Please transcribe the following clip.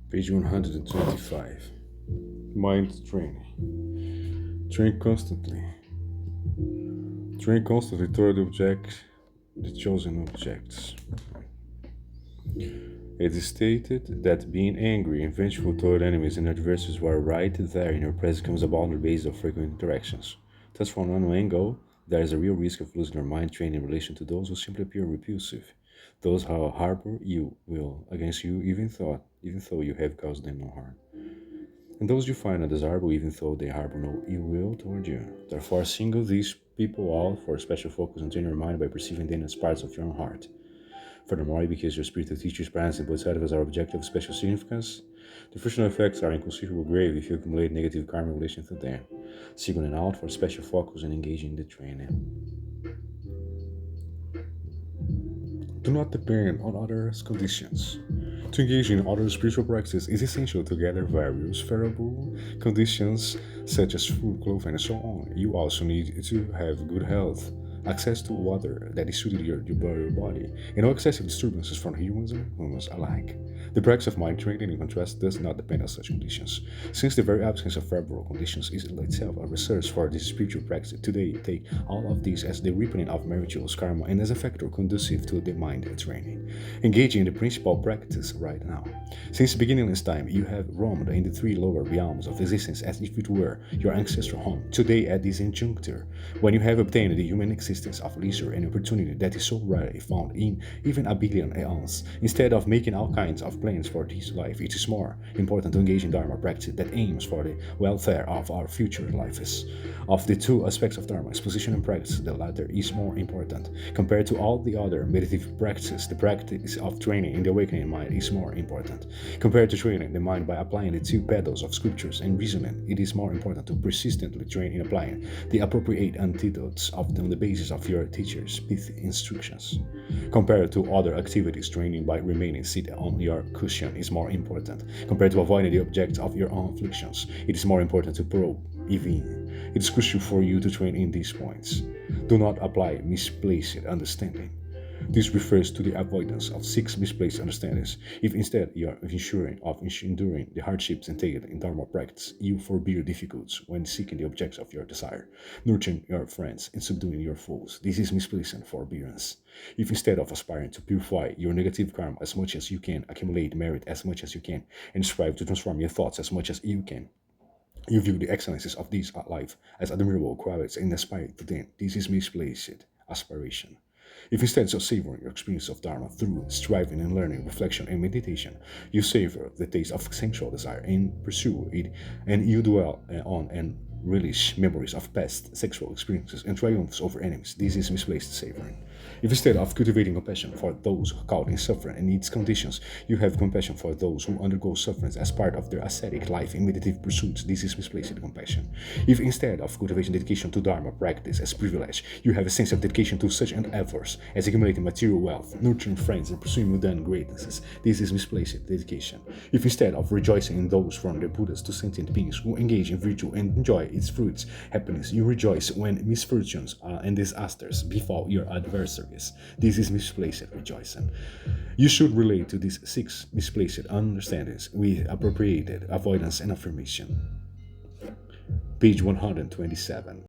Page 125. Mind training. Train constantly. Train constantly toward the chosen objects. It is stated that being angry and vengeful toward enemies and adversaries who are right there in your presence comes about on the basis of frequent interactions. Thus, from one angle, there is a real risk of losing your mind trained in relation to those who simply appear repulsive, those who harbor you will against you even though you have caused them no harm, and those you find undesirable even though they harbor no ill will toward you. Therefore, single these people out for special focus and train your mind by perceiving them as parts of your own heart. Furthermore, because your spiritual teachers, parents, and bodhisattvas are objective of special significance, the frustrational effects are inconceivable grave if you accumulate negative karma in relation to them. Singling out for special focus and engaging in the training. Do not depend on others' conditions. To engage in other spiritual practices is essential to gather various favorable conditions such as food, clothing, and so on. You also need to have good health, access to water that is suited to your body, and no excessive disturbances from humans and humans alike. The practice of mind training, in contrast, does not depend on such conditions, since the very absence of favorable conditions is itself a resource for this spiritual practice. Today, take all of these as the reaping of meritorious karma and as a factor conducive to the mind training. Engaging in the principal practice right now. Since beginningless time, you have roamed in the three lower realms of existence as if it were your ancestral home. Today, at this juncture, when you have obtained the human existence of leisure and opportunity that is so rarely found in even a billion aeons, instead of making all kinds of plans for this life, it is more important to engage in Dharma practice that aims for the welfare of our future lives. Of the two aspects of Dharma, exposition and practice, the latter is more important. Compared to all the other meditative practices, the practice of training in the awakening mind is more important. Compared to training the mind by applying the two pedals of scriptures and reasoning, it is more important to persistently train in applying the appropriate antidotes on the basis of your teacher's pithy instructions. Compared to other activities, training by remaining seated on your cushion is more important. Compared to avoiding the objects of your own afflictions, it is more important to probe even. It is crucial for you to train in these points. Do not apply misplaced understanding. This refers to the avoidance of six misplaced understandings. If instead you are ensuring of enduring the hardships entailed in Dharma practice, you forbear difficulties when seeking the objects of your desire, nurturing your friends and subduing your foes. This is misplaced forbearance. If instead of aspiring to purify your negative karma as much as you can, accumulate merit as much as you can, and strive to transform your thoughts as much as you can, you view the excellences of this life as admirable qualities and aspire to them. This is misplaced aspiration. If instead of savoring your experience of Dharma through striving and learning, reflection, and meditation, you savor the taste of sensual desire and pursue it, and you dwell on and relish memories of past sexual experiences and triumphs over enemies, this is misplaced savoring. If instead of cultivating compassion for those caught in suffering and needs conditions, you have compassion for those who undergo sufferings as part of their ascetic life in meditative pursuits, this is misplaced compassion. If instead of cultivating dedication to Dharma practice as privilege, you have a sense of dedication to such endeavors as accumulating material wealth, nurturing friends, and pursuing mundane greatnesses, this is misplaced dedication. If instead of rejoicing in those from the Buddhas to sentient beings who engage in virtue and enjoy its fruits, happiness, you rejoice when misfortunes and disasters befall your adversaries, this is misplaced rejoicing. You should relate to these six misplaced understandings with appropriated avoidance and affirmation. Page 127.